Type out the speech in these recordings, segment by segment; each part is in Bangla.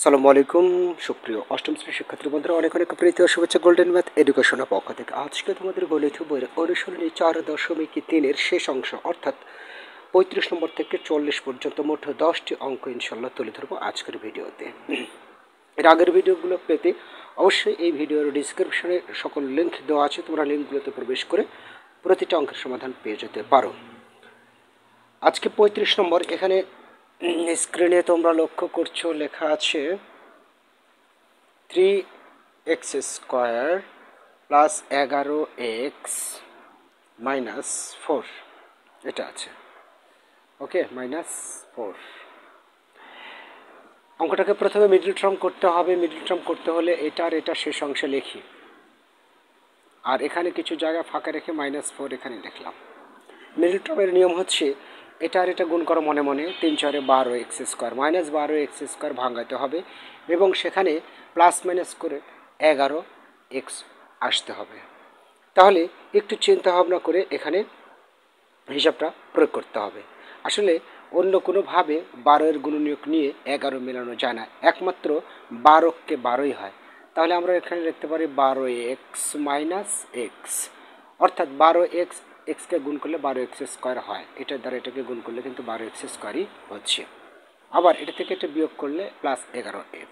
আসসালামু আলাইকুম সুপ্রিয় অষ্টম শ্রেণীর শিক্ষার্থী বন্ধুরা, অনেক অনেক প্রীতি ও শুভেচ্ছা গোল্ডেন ম্যাথ এডুকেশনের পক্ষ থেকে। আজকে তোমাদের গণিত বইয়ের অনুশীলনী 4.3 শেষ অংশ অর্থাৎ 35 নম্বর থেকে 40 পর্যন্ত মোট 10টি অঙ্ক ইনশাল্লাহ তুলে ধরবো আজকের ভিডিওতে। এর আগের ভিডিওগুলো পেতে অবশ্যই এই ভিডিওর ডিসক্রিপশনে সকল লিঙ্ক দেওয়া আছে, তোমরা লিঙ্কগুলোতে প্রবেশ করে প্রতিটা অঙ্কের সমাধান পেয়ে যেতে পারো। আজকে 35 নম্বর, এখানে স্ক্রিনে তোমরা লক্ষ্য করছো লেখা আছে 3x square plus 11x minus 4, এটা আছে। ওকে, -4। অঙ্কটাকে প্রথমে মিডল টার্ম করতে হবে। মিডল টার্ম করতে হলে এটা আর এটা শেষ অংশে লিখি, আর এখানে কিছু জায়গা ফাঁকা রেখে -4 এখানে লিখলাম। মিডল টার্মের নিয়ম হচ্ছে এটা আর এটা গুণ করো মনে মনে, 3 4 12x স্কোয়ার -12x স্কোয়ার ভাঙাতে হবে এবং সেখানে প্লাস মাইনাস করে 11x আসতে হবে। তাহলে একটু চিন্তা ভাবনা করে এখানে হিসাবটা প্রয়োগ করতে হবে। আসলে অন্য কোনোভাবে 12-এর গুণনীয়ক নিয়ে 11 মেলানো যায় না, একমাত্র 12কে 12ই হয়। তাহলে আমরা এখানে লিখতে পারি 12x মাইনাস এক্স, অর্থাৎ 12x, এক্সকে গুণ করলে 12x স্কোয়ার হয়, এটার দ্বারা এটাকে গুণ করলে কিন্তু 12x স্কোয়ারই হচ্ছে। আবার এটা থেকে এটা বিয়োগ করলে প্লাস 11x।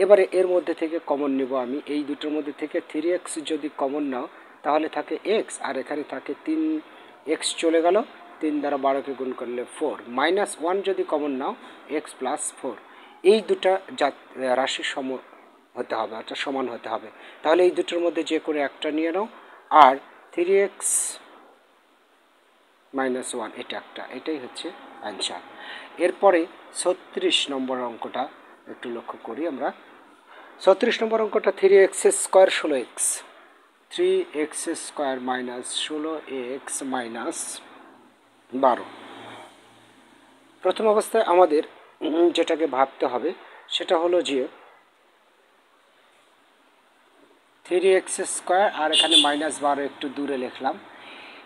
এবারে এর মধ্যে থেকে কমন নেব আমি, এই দুটোর মধ্যে থেকে 3x যদি কমন নাও তাহলে থাকে x, আর এখানে থাকে 3x চলে গেল, 3 দ্বারা 12কে গুণ করলে 4, -1 যদি কমন নাও x প্লাস 4। এই দুটা রাশির সম হতে হবে, অর্থাৎ সমান হতে হবে। তাহলে এই দুটোর মধ্যে যে করে একটা নিয়ে নাও, আর 3x -1 এটা একটা, এটাই হচ্ছে অ্যান্সার। এরপরে 36 নম্বর অঙ্কটা একটু লক্ষ্য করি আমরা। 36 নম্বর অঙ্কটা 3x square 16x, 3x square minus 16x minus 12। প্রথম অবস্থায় আমাদের যেটাকে ভাবতে হবে সেটা হলো যে 3x স্কোয়ার আর এখানে -12 একটু দূরে লিখলাম,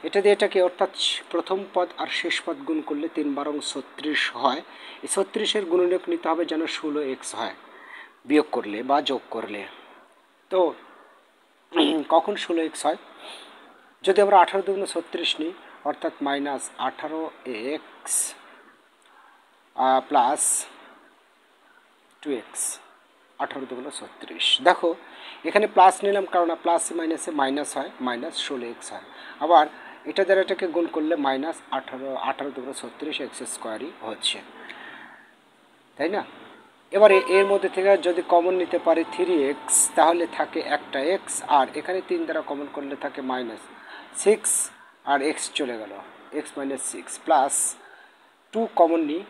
এটা দিয়ে এটাকে অর্থাৎ প্রথম পদ আর শেষ পদ গুণ করলে 3 বারং 36 হয়। এই 36-এর গুণনীয়ক নিতে হবে যেন 16x হয় বিয়োগ করলে বা যোগ করলে। তো কখন 16x হয়? যদি আমরা 18 দুগুণ 36 নিই, অর্থাৎ -18x প্লাস 2x, 18 দুগুণ 36। দেখো এখানে প্লাস নিলাম কারণ প্লাস মাইনাসে মাইনাস হয়, -16x হয়। আবার এটা দ্বারা এটাকে গুণ করলে -18 দুগুণ 36x স্কোয়ারই হচ্ছে, তাই না? এবারে এর মধ্যে থেকে যদি কমন নিতে পারি 3x, তাহলে থাকে একটা x, আর এখানে 3 দ্বারা কমন করলে থাকে -6, আর x চলে গেল, x -6 প্লাস 2 কমন নিই,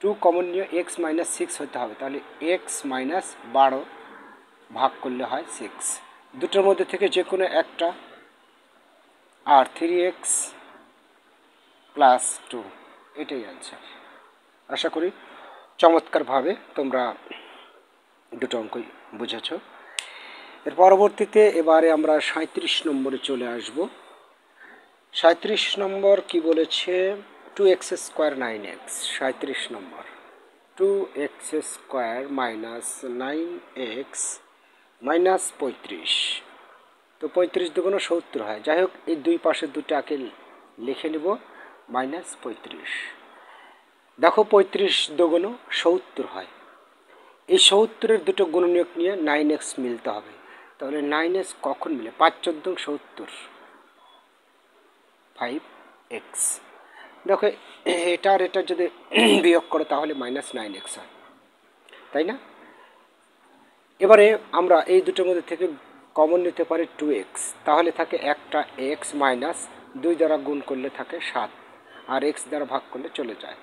2 কমন নিয়ে x -6 হতে হবে, তাহলে x -12 ভাগ করলে হয় 6। দুটোর মধ্যে থেকে যে কোনো একটা, আর 3x প্লাস 2, এটাই অ্যান্সার। আশা করি চমৎকারভাবে তোমরা দুটো অঙ্কই বুঝেছ। এর পরবর্তীতে এবারে আমরা 37 নম্বরে চলে আসব। 37 নম্বর কি বলেছে? 2x square 9x। 37 নম্বর 2x square minus 9x minus 35। তো 35 দুগুণ 70 হয়। যাই হোক, এই দুই পাশের দুটাকে লিখে নেব -35। দেখো 35 দুগুণ 70 হয়। এই 70-এর দুটো গুণনীয়ক নিয়ে 9x মিলতে হবে। তাহলে 9x কখন মিলে? 5 14 70, 5x। দেখো এটা আর এটা যদি বিয়োগ করো তাহলে -9x হয়, তাই না? এবারে আমরা এই দুটোর মধ্যে থেকে কমন নিতে পারি 2x, তাহলে থাকে একটা x মাইনাস 2 দ্বারা গুণ করলে থাকে 7, আর x দ্বারা ভাগ করলে চলে যায়।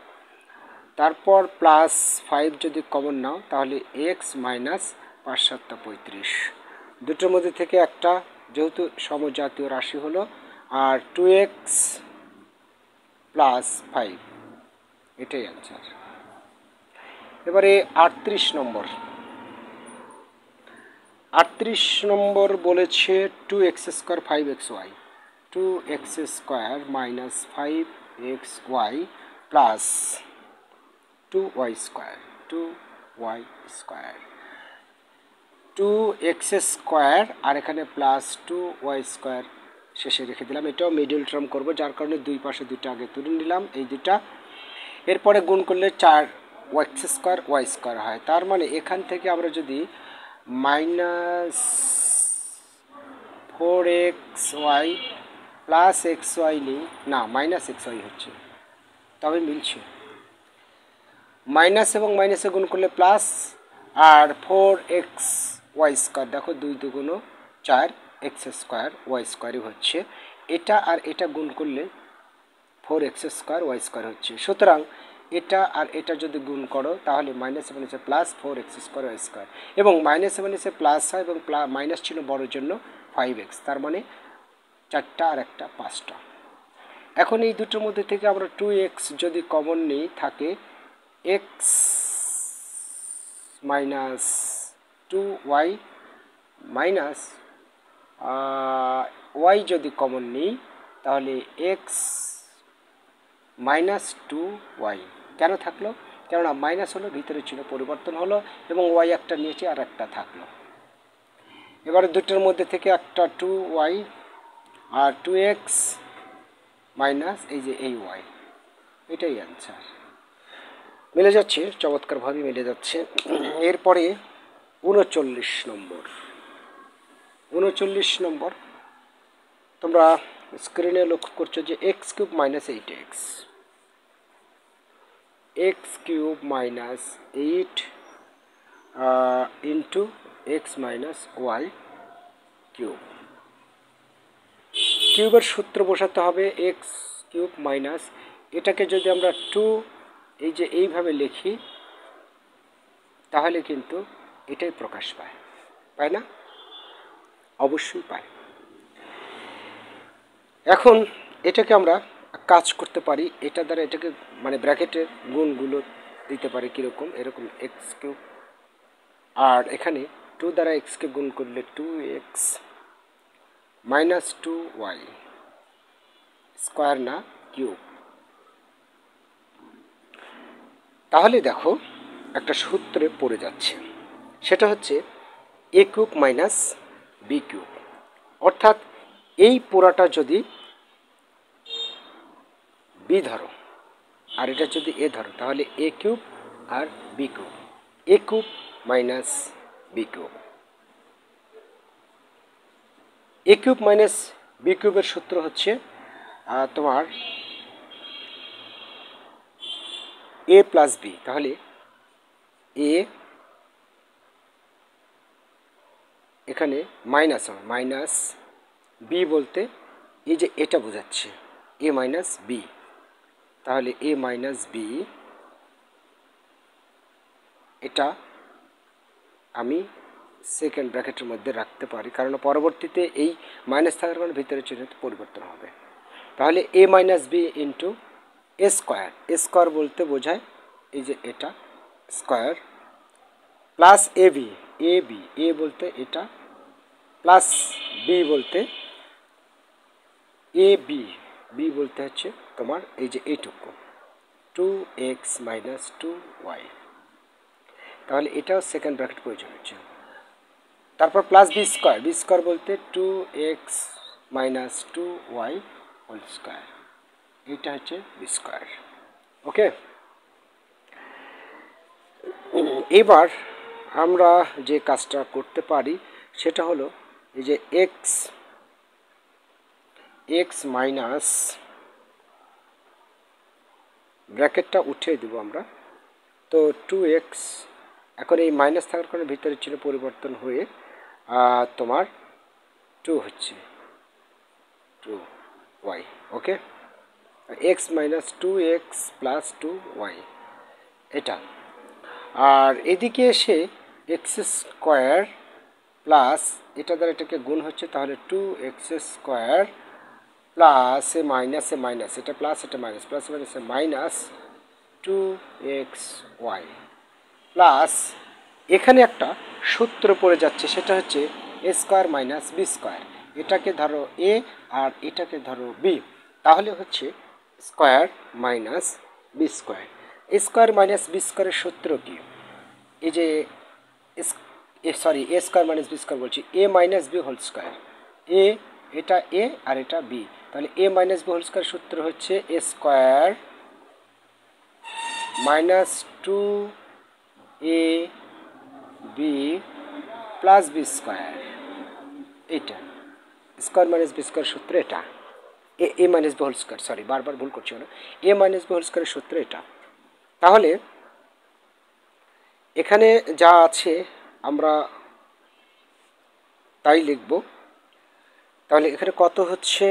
তারপর প্লাস 5 যদি কমন নাও তাহলে x মাইনাস 5 7 35। দুটোর মধ্যে থেকে একটা যেহেতু সমজাতীয় রাশি হলো, আর 2x প্লাস 5, এটাই অ্যান্সার। এবারে 38 নম্বর বলেছে 2x square 5xy, 2x square minus 5xy plus 2y square, 2 y square, 2x square আর এখানে প্লাস 2y স্কোয়ার শেষে রেখে দিলাম। এটাও মিডল টার্ম করব, যার কারণে দুই পাশে দুটো আগে তুলে নিলাম এই দুটা। এরপরে গুণ করলে 4x স্কোয়ার ওয়াই স্কোয়ার হয়। তার মানে এখান থেকে আমরা যদি মাইনাস 4xy প্লাস xy নিই, না মাইনাস xy হচ্ছে, তবে মিলছে। মাইনাস এবং মাইনাসে গুণ করলে প্লাস, আর 4xy স্কোয়ার, দেখো 2 দুগুণ 4 এক্স স্কোয়ার ওয়াই স্কোয়ারই হচ্ছে। এটা আর এটা গুণ করলে 4x স্কোয়ার ওয়াই স্কোয়ার হচ্ছে। সুতরাং এটা আর এটা যদি গুণ করো তাহলে মাইনাস মাইনাসে plus 4x square y square, এবং মাইনাস মাইনাসে প্লাস হয় এবং মাইনাস ছিল বড়োর জন্য 5x, তার মানে 4টা আর একটা 5টা। এখন এই দুটোর মধ্যে থেকে আমরা 2x যদি কমন নিই থাকে x minus 2y minus y যদি কমন নিই তাহলে x মাইনাস 2y কেন থাকলো? কেননা মাইনাস হলো, ভিতরে ছিল, পরিবর্তন হলো এবং y একটা নিচে আর একটা থাকলো। এবারে দুটোর মধ্যে থেকে একটা 2y আর 2x মাইনাস এই যে এই y, এটাই অ্যান্সার। মিলে যাচ্ছে, চমৎকারভাবে মিলে যাচ্ছে। এরপরে 39 নম্বর তোমরা স্ক্রিনে লক্ষ্য করছো যে x cube minus 8x, x cube minus 8 into x minus y cube. কিউবের সূত্র বসাতে হবে এক্স কিউব মাইনাস, এটাকে যদি আমরা 2 এই যে এইভাবে লিখি তাহলে কিন্তু এটাই প্রকাশ পায়, পায় না? অবশ্যই পায়। এখন এটাকে আমরা কাজ করতে পারি, এটা দ্বারা এটাকে মানে ব্র্যাকেটের গুণগুলো দিতে পারি কীরকম, এরকম এক্স কিউব, আর এখানে 2 দ্বারা এক্সকে গুণ করলে 2x মাইনাস 2y স্কোয়ার না কিউব। তাহলে দেখো একটা সূত্রে পড়ে যাচ্ছে, সেটা হচ্ছে এ কিউব মাইনাস বি কিউব, অর্থাৎ এই পুরাটা যদি বি ধরো আর এটা যদি এ ধরো তাহলে এ কিউব আর বি কিউব, এ কিউব মাইনাস বি কিউব। এ কিউব মাইনাস বি কিউবের সূত্র হচ্ছে তোমার এ প্লাস বি, তাহলে এ এখানে মাইনাস হবে, মাইনাস বি বলতে এই যে এটা বোঝাচ্ছে এ মাইনাস বি, তাহলে এ মাইনাস বি, এটা আমি সেকেন্ড ব্র্যাকেটের মধ্যে রাখতে পারি, কারণ পরবর্তীতে এই মাইনাস থাকার কারণে ভিতরে চিহ্ন পরিবর্তন হবে। তাহলে এ minus b into a square, a square বলতে বোঝায় এই যে এটা square, plus A B, A B, এ বলতে এটা, প্লাস বি বলতে এ বি, বি বলতে হচ্ছে তোমার এই যে এইটুকু 2x মাইনাস 2y, তাহলে এটাও সেকেন্ড ব্র্যাকেট প্রয়োজন হচ্ছে। তারপর plus b square, b square বলতে 2x minus 2y whole square, এটা হচ্ছে বি স্কোয়ার। ওকে, এবার আমরা যে কাজটা করতে পারি সেটা হলো এই যে x মাইনাস ব্র্যাকেটটা উঠিয়ে দেবো আমরা, তো 2x এখন এই মাইনাস থাকার কারণে ভিতরে ছিল পরিবর্তন হয়ে তোমার 2 হচ্ছে 2y। ওকে, x minus 2x plus 2y এটা, আর এদিকে এসে এক্স স্কোয়ার প্লাস এটা দ্বারা এটাকে গুণ হচ্ছে, তাহলে 2x স্কোয়ার প্লাস এ মাইনাস, এটা প্লাস এটা মাইনাস, প্লাস মাইনাসে মাইনাস 2xy প্লাস এখানে একটা সূত্র পড়ে যাচ্ছে, সেটা হচ্ছে a square minus b square, এটাকে ধরো এ আর এটাকে ধরো বি, তাহলে হচ্ছে square minus b square. A square minus B স্কোয়ারের সূত্র কি? এই যে সরি এ স্কোয়ার মাইনাস বি স্কোয়ার বলছি, এ মাইনাস বি হোল স্কোয়ার, এ এটা এ আর এটা বি, তাহলে এ মাইনাস বি হোল স্কোয়ার সূত্র হচ্ছে a square minus two a b plus b square, এইটা স্কোয়ার মাইনাস বি স্কোয়ার সূত্র এটা, a minus b whole square, sorry বারবার ভুল করছি না, এ মাইনাস বি হোল স্কোয়ারের সূত্র এটা। তাহলে এখানে যা আছে আমরা তাই লিখব। তাহলে এখানে কত হচ্ছে,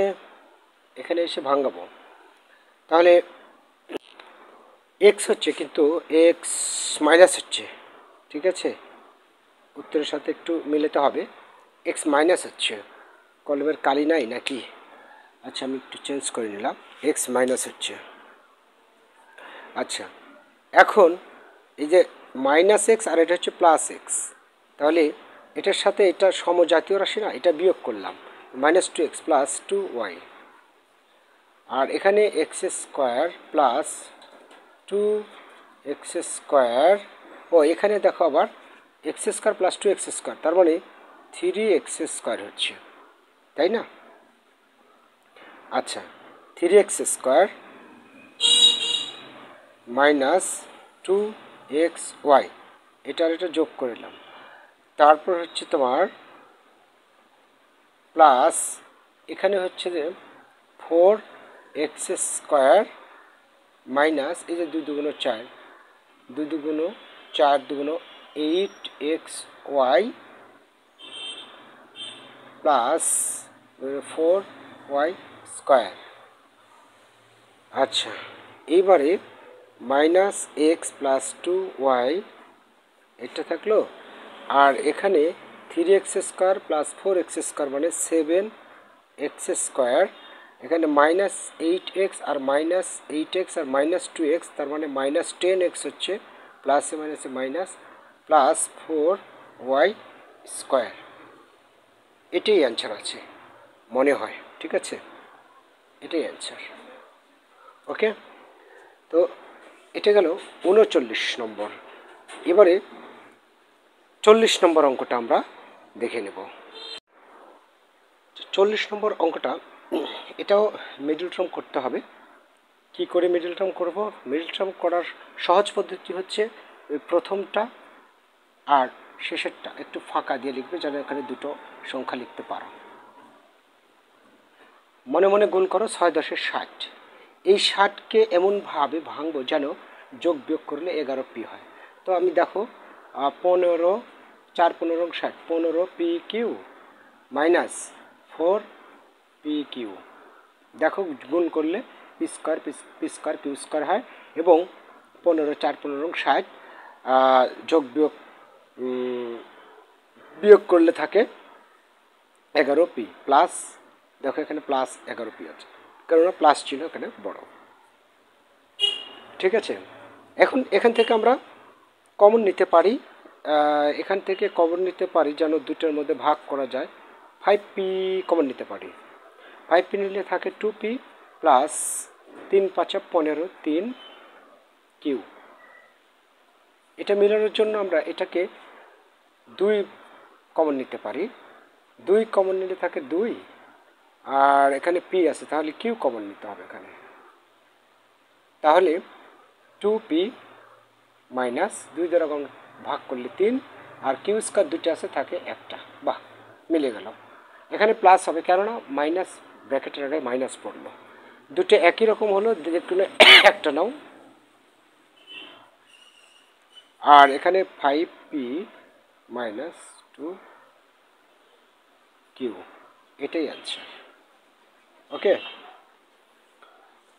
এখানে এসে ভাঙাবো, তাহলে এক্স হচ্ছে কিন্তু এক্স মাইনাস হচ্ছে, ঠিক আছে, উত্তরের সাথে একটু মিলাতে হবে, এক্স মাইনাস হচ্ছে, কলমের কালি নাই নাকি, আচ্ছা আমি একটু চেঞ্জ করে নিলাম, এক্স মাইনাস হচ্ছে। আচ্ছা এখন এই যে মাইনাস এক্স আর এটা হচ্ছে প্লাস এক্স, তাহলে এটার সাথে এটা সমজাতীয় রাশি না, এটা বিয়োগ করলাম, minus two x plus two y, আর এখানে x square plus two x square, ও এখানে দেখো আবার x square plus two x square, তার মানে থ্রি এক্স স্কোয়ার হচ্ছে, তাই না? আচ্ছা three x square minus two x y, এটার এটা যোগ করে নিলাম, তারপর হচ্ছে তোমার প্লাস এখানে হচ্ছে যে ফোর এক্স স্কোয়ার মাইনাস এই যে দুই দুগুণ চার, দুই দুগুণ চার দুগুণ eight x y plus four y square. আচ্ছা এইবারে minus x plus two y এটা থাকলো, আর এখানে three x square plus four x square মানে সেভেন এক্স স্কোয়ার, এখানে মাইনাস এইট এক্স আর মাইনাস এইট এক্স আর মাইনাস টু এক্স, তার মানে মাইনাস টেন এক্স হচ্ছে, প্লাসে মাইনাসে minus, plus four y square, এটাই অ্যান্সার আছে মনে হয়, ঠিক আছে, এটাই অ্যান্সার। ওকে, তো এটা গেল 39 নম্বর। এবারে 40 নম্বর অঙ্কটা আমরা দেখে নেব। 40 নম্বর অঙ্কটা এটাও মিডল টার্ম করতে হবে। কি করে মিডল টার্ম করব? মিডল টার্ম করার সহজ পদ্ধতি হচ্ছে ওই প্রথমটা আর শেষেরটা একটু ফাঁকা দিয়ে লিখবে, যেন এখানে দুটো সংখ্যা লিখতে পারো। মনে মনে গুণ করো 6 10 60, এই 60কে এমনভাবে ভাঙবো যেন যোগ বিয়োগ করলে 11 পি হয়। তো আমি দেখো 15 4 15 60, 15 p q minus 4 p q, দেখো গুণ করলে p square p square q square হয়, এবং 15 4 15 60 যোগ বিয়োগ বিয়োগ করলে থাকে 11 পি প্লাস, দেখো এখানে প্লাস 11 পি আছে, কেননা প্লাস ছিল এখানে বড়, ঠিক আছে। এখন এখান থেকে আমরা কমন নিতে পারি, এখান থেকে কমন নিতে পারি যেন দুটোর মধ্যে ভাগ করা যায়, 5p কমন নিতে পারি, 5p নিলে থাকে 2p প্লাস 3 5 15 3 কিউ। এটা মেলানোর জন্য আমরা এটাকে 2 কমন নিতে পারি, 2 কমন নিলে থাকে 2, আর এখানে p আছে তাহলে কিউ কমন নিতে হবে এখানে, তাহলে 2p মাইনাস 2 দ্বারা ভাগ করলে 3, আর কিউ স্কোয়ার দুটো আছে থাকে একটা, বাহ মিলে গেল। এখানে প্লাস হবে কেননা মাইনাস ব্র্যাকেটের আগে মাইনাস পড়লো, দুটো একই রকম হলো, একটু একটা নাও, আর এখানে 5p মাইনাস 2 কিউ, এটাই অ্যান্সার। ওকে,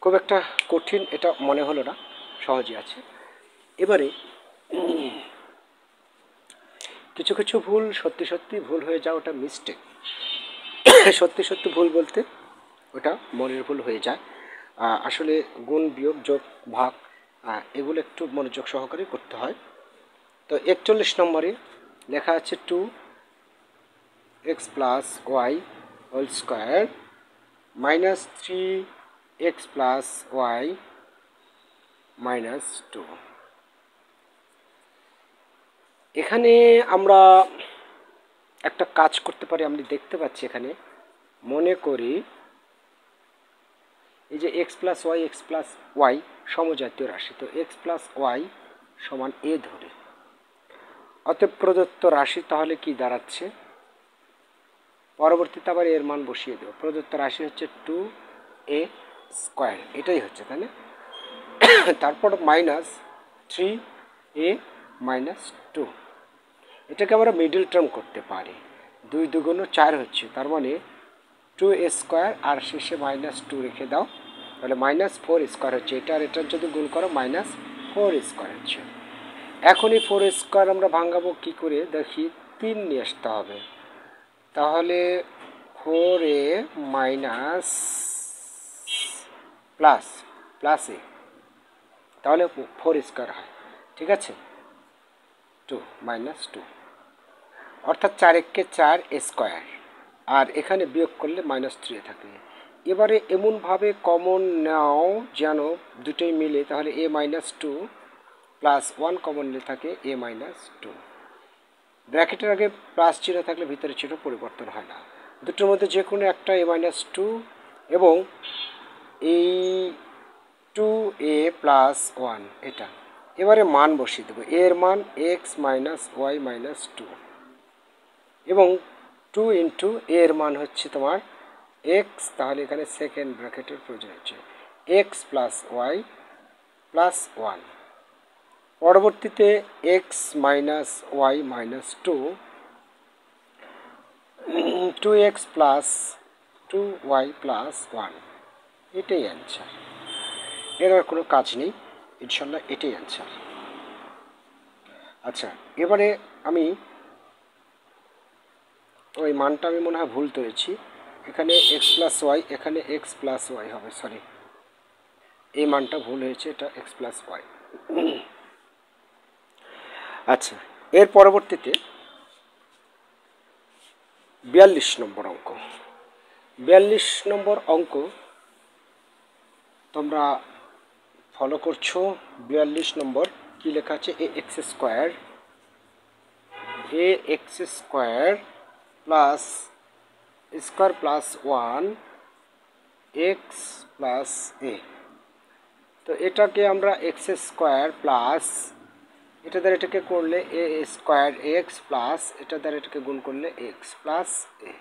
খুব একটা কঠিন এটা মনে হলো না, সহজই আছে। এবারে কিছু কিছু ভুল সত্যি সত্যি ভুল হয়ে যাওয়া, ওটা মিস্টেক, সত্যি সত্যি ভুল বলতে ওটা মনের ভুল হয়ে যায়, আসলে গুণ বিয়োগ যোগ ভাগ এগুলো একটু মনোযোগ সহকারে করতে হয়। তো 41 নম্বরে লেখা আছে 2x plus y whole square minus 3x plus y minus 2, এখানে আমরা একটা কাজ করতে পারি, আমি দেখতে পাচ্ছি এখানে, মনে করি এই যে এক্স প্লাস ওয়াই সমজাতীয় রাশি, তো এক্স প্লাস ওয়াই সমান এ ধরে, অতএব প্রদত্ত রাশি তাহলে কি দাঁড়াচ্ছে, পরবর্তীতে আবার এর মান বসিয়ে দেবো। প্রদত্ত রাশি হচ্ছে 2a স্কোয়ার, এটাই হচ্ছে, তাই না? তারপর মাইনাস 3a মাইনাস 2, এটাকে আমরা মিডল টার্ম করতে পারি। 2 2 4 হচ্ছে, তার মানে 2a স্কোয়ার আর শেষে মাইনাস 2 রেখে দাও, তাহলে মাইনাস 4 স্কোয়ার হচ্ছে। এটা আর এটার যদি গুণ করো মাইনাস 4 স্কোয়ার হচ্ছে। এখন এই 4 স্কোয়ার আমরা ভাঙাবো কী করে দেখি, 3 নিয়ে আসতে হবে, তাহলে 4a মাইনাস প্লাস এ, তাহলে 4 স্কোয়ার হয়, ঠিক আছে, 2 মাইনাস 2, অর্থাৎ 4 একে 4 স্কোয়ার, আর এখানে বিয়োগ করলে মাইনাস 3 থাকে। এবারে এমনভাবে কমন নাও যেন দুটোই মিলে, তাহলে a মাইনাস 2 প্লাস 1 কমন নিলে থাকে a মাইনাস 2। ব্র্যাকেটের আগে প্লাস চিহ্ন থাকলে ভিতরে চিহ্ন পরিবর্তন হয় না। দুটোর মধ্যে যে কোনো একটা a মাইনাস 2 এবং এই 2a প্লাস 1 এটা। এবারে মান বসিয়ে দেবো, এর মান এক্স মাইনাস ওয়াই মাইনাস 2 এবং 2 ইন্টু এর মান হচ্ছে তোমার এক্স, তাহলে এখানে সেকেন্ড ব্র্যাকেটের প্রয়োজন হচ্ছে এক্স প্লাস ওয়াই প্লাস 1। পরবর্তীতে x minus y minus 2x plus 2y plus 1, এটাই অ্যান্সার। এর আর কোনো কাজ নেই, ইনশাল্লাহ এটাই অ্যান্সার। আচ্ছা, এবারে আমি ওই মানটা আমি মনে হয় ভুল তুলেছি, এখানে এক্স প্লাস ওয়াই, এখানে এক্স প্লাস ওয়াই হবে, সরি, এই মানটা ভুল হয়েছে, এটা এক্স প্লাস ওয়াই। আচ্ছা, এর পরবর্তীতে 42 নম্বর অঙ্ক। 42 নম্বর অঙ্ক তোমরা ফলো করছো। 42 নম্বর কি লেখা আছে, a x square plus square plus 1 x plus a. তো এটাকে আমরা এক্স স্কোয়ার প্লাস, এটা দ্বারা এটাকে করলে এ স্কোয়ার এক্স প্লাস, এটা দ্বারা এটাকে গুণ করলে এক্স প্লাস এ।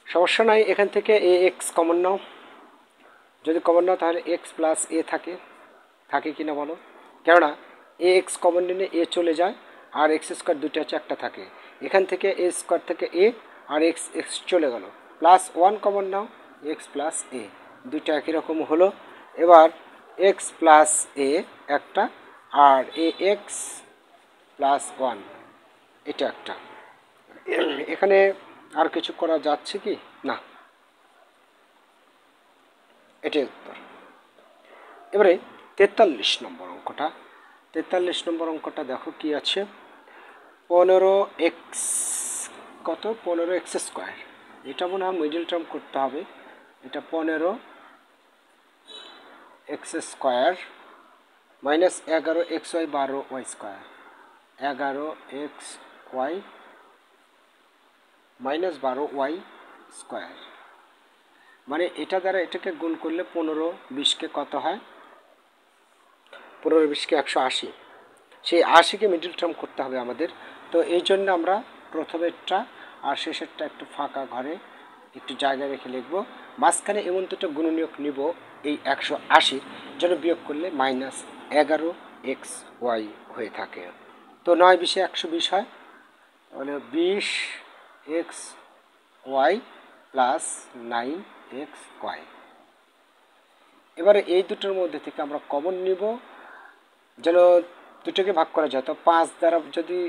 সমস্যা নাই, এখান থেকে এ এক্স কমন নাও, যদি কমন নাও তাহলে এক্স প্লাস এ থাকে কি না বলো, কেননা এ এক্স কমন নিলে এ চলে যায়, আর এক্স স্কোয়ার দুটো আছে, একটা থাকে, এখান থেকে এ স্কোয়ার থেকে এ আর এক্স এক্স চলে গেল, প্লাস 1 কমন নাও, এক্স প্লাস এ, দুইটা একই রকম হলো। এবার এক্স প্লাস এ একটা, আর এ এক্স প্লাস 1 এটা একটা। এখানে আর কিছু করা যাচ্ছে কি না, এটাই উত্তর। এবারে 43 নম্বর অঙ্কটা, 43 নম্বর অঙ্কটা দেখো কি আছে, 15x কত, 15x স্কোয়ার, এটা মনে হয় মিডল টার্ম করতে হবে, এটা 15x square minus 11x y 12y square, 11x y minus 12y square, মানে এটা দ্বারা এটাকে গুণ করলে 15-20কে কত হয়, 15-20কে 180, সেই 80কে মিডল টার্ম করতে হবে আমাদের। তো এই জন্য আমরা প্রথমেরটা আর শেষেরটা একটু ফাঁকা ঘরে একটু জায়গা রেখে লিখব, মাঝখানে এমন দুটো গুণনীয়ক নিব এই 180 যেন বিয়োগ করলে মাইনাস 11x ওয়াই হয়ে থাকে। তো 9-20 120 হয়, তাহলে 20x Y plus 9x Y. এবারে এই দুটোর মধ্যে থেকে আমরা কমন নিব যেন দুটোকে ভাগ করা যায়, তো 5 দ্বারা যদি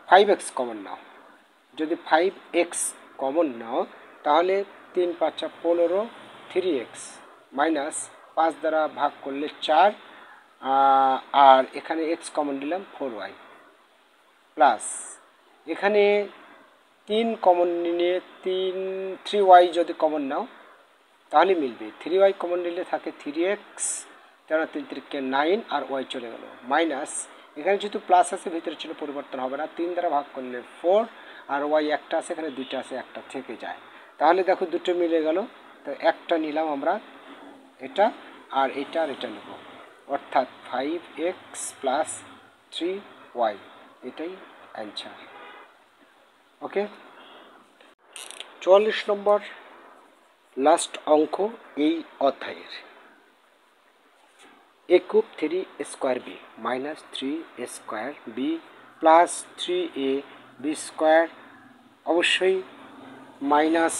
5x কমন নাও, যদি 5x কমন নাও তাহলে 3 5 15 3x মাইনাস 5 দ্বারা ভাগ করলে 4, আর এখানে x কমন নিলাম 4y প্লাস এখানে 3 কমন নিয়ে 3y যদি কমন নাও তাহলে মিলবে, 3y কমন নিলে থাকে 3x, 3 3 9 আর y চলে গেল, মাইনাস এখানে যেহেতু প্লাস আছে ভিতরে ছিল পরিবর্তন হবে না, 3 দ্বারা ভাগ করলে 4, আর ওয়াই একটা আছে, এখানে 2টা আছে, একটা থেকে যায়। তাহলে দেখো দুটো মিলে গেল, তো একটা নিলাম আমরা এটা, আর এটা আর এটা নেব, অর্থাৎ 5x প্লাস 3y, এটাই অ্যান্সার। ওকে, 44 নম্বর লাস্ট অঙ্ক এই অধ্যায়ের। a cube 3 b minus 3 b plus 3a b square অবশ্যই মাইনাস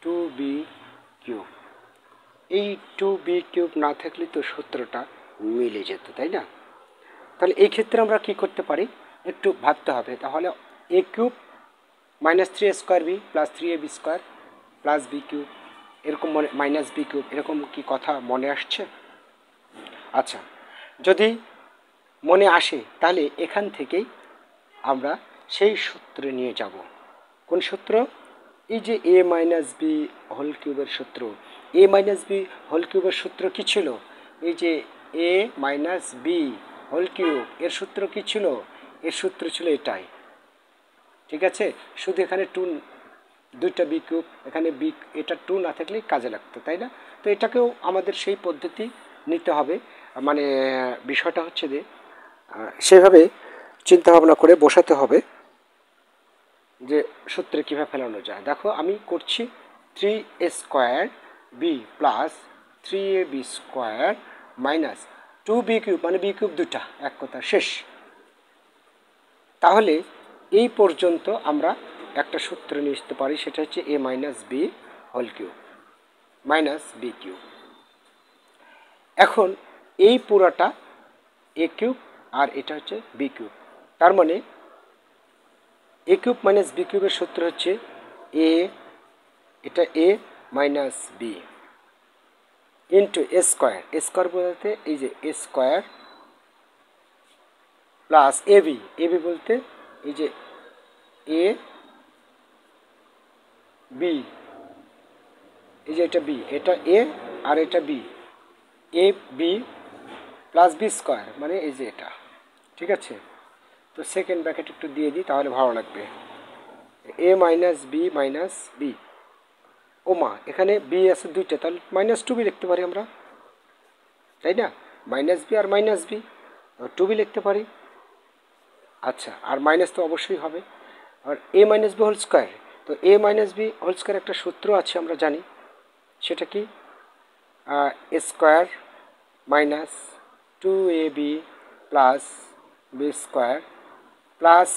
2b কিউব। এই 2b কিউব না থাকলে তো সূত্রটা মিলে যেত, তাই না? তাহলে এই ক্ষেত্রে আমরা কি করতে পারি একটু ভাবতে হবে। তাহলে a cube minus 3a² b plus 3ab square plus b cube, এরকম মনে, মাইনাস b কিউব, এরকম কি কথা মনে আসছে? আচ্ছা, যদি মনে আসে তাহলে এখান থেকেই আমরা সেই সূত্রে নিয়ে যাব। কোন সূত্র? এই যে a মাইনাস বি হোল কিউবের সূত্র। a মাইনাস বি হোল কিউবের সূত্র কি ছিল? এই যে a minus b whole cube, এর সূত্র কি ছিল? এর সূত্র ছিল এটাই, ঠিক আছে? শুধু এখানে দুইটা বি কিউব, এখানে বি, এটা 2 না থাকলেই কাজে লাগতো, তাই না? তো এটাকেও আমাদের সেই পদ্ধতি নিতে হবে। মানে বিষয়টা হচ্ছে যে সেভাবে চিন্তা ভাবনা করে বসাতে হবে যে সূত্রে কীভাবে ফেলানো যায়। দেখো আমি করছি 3a² b plus 3ab square minus 2b cube, মানে বি কিউব দুটা, এক কথা শেষ। তাহলে এই পর্যন্ত আমরা একটা সূত্র নিয়ে আসতে পারি, সেটা হচ্ছে a minus b whole cube minus b cube. এখন এই পুরাটা a কিউব আর এটা হচ্ছে বি কিউব, তার মানে a কিউব মাইনাস বি কিউবের সূত্র হচ্ছে a, এটা a minus b into a square. A square বলতে এই যে a square plus ab, ab বলতে এই যে এ বি, এই যে এটা বি, এটা এ আর এটা বি, এ বি প্লাস বি স্কোয়ার, মানে এই যে এটা, ঠিক আছে? তো সেকেন্ড ব্র্যাকেট একটু দিয়ে দিই তাহলে ভালো লাগবে। এ মাইনাস বি, ও মা, এখানে বি আছে দুইটা, তাহলে মাইনাস 2b লিখতে পারি আমরা, তাই না? মাইনাস বি আর মাইনাস বি, 2b লিখতে পারি। আচ্ছা, আর মাইনাস তো অবশ্যই হবে। আর a minus b whole square, তো a minus b whole square একটা সূত্র আছে আমরা জানি, সেটা কি? A square minus 2ab plus b square plus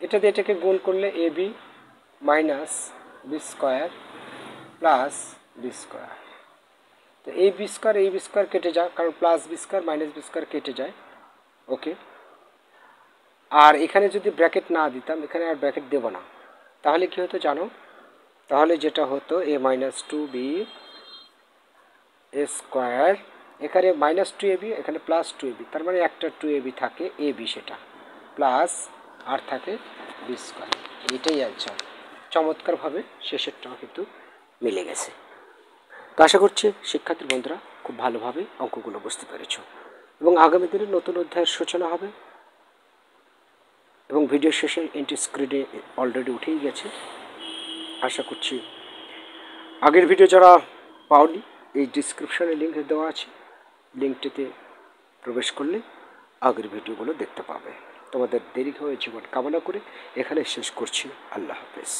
এটা দিয়ে এটাকে গুণ করলে a b minus b square plus b square. তো এই বি স্কোয়ার কেটে যায়, কারণ plus b square minus b square কেটে যায়। ওকে, আর এখানে যদি ব্র্যাকেট না দিতাম, এখানে আর ব্র্যাকেট দেব না, তাহলে কি হতো জানো? তাহলে যেটা হতো a minus 2b A square, এখানে মাইনাস 2ab, এখানে প্লাস 2ab, তার মানে একটা 2ab থাকে এ বি, সেটা প্লাস আর থাকে বি স্কোয়ার। এটাই অ্যান্সার। চমৎকারভাবে শেষেরটাও কিন্তু মিলে গেছে। তো আশা করছি শিক্ষার্থী বন্ধুরা খুব ভালোভাবে অঙ্কগুলো বুঝতে পেরেছ, এবং আগামী দিনে নতুন অধ্যায়ের সূচনা হবে, এবং ভিডিও শেষে এন্ট্রি স্ক্রিনে অলরেডি উঠেই গেছে। আশা করছি আগের ভিডিও যারা পাওনি, এই ডিসক্রিপশানে লিঙ্ক দেওয়া আছে, লিঙ্কটিতে প্রবেশ করলে আগের ভিডিওগুলো দেখতে পাবে। তোমাদের দেরি হয়ে জীবন কামনা করে এখানে শেষ করছি। আল্লাহ হাফেজ।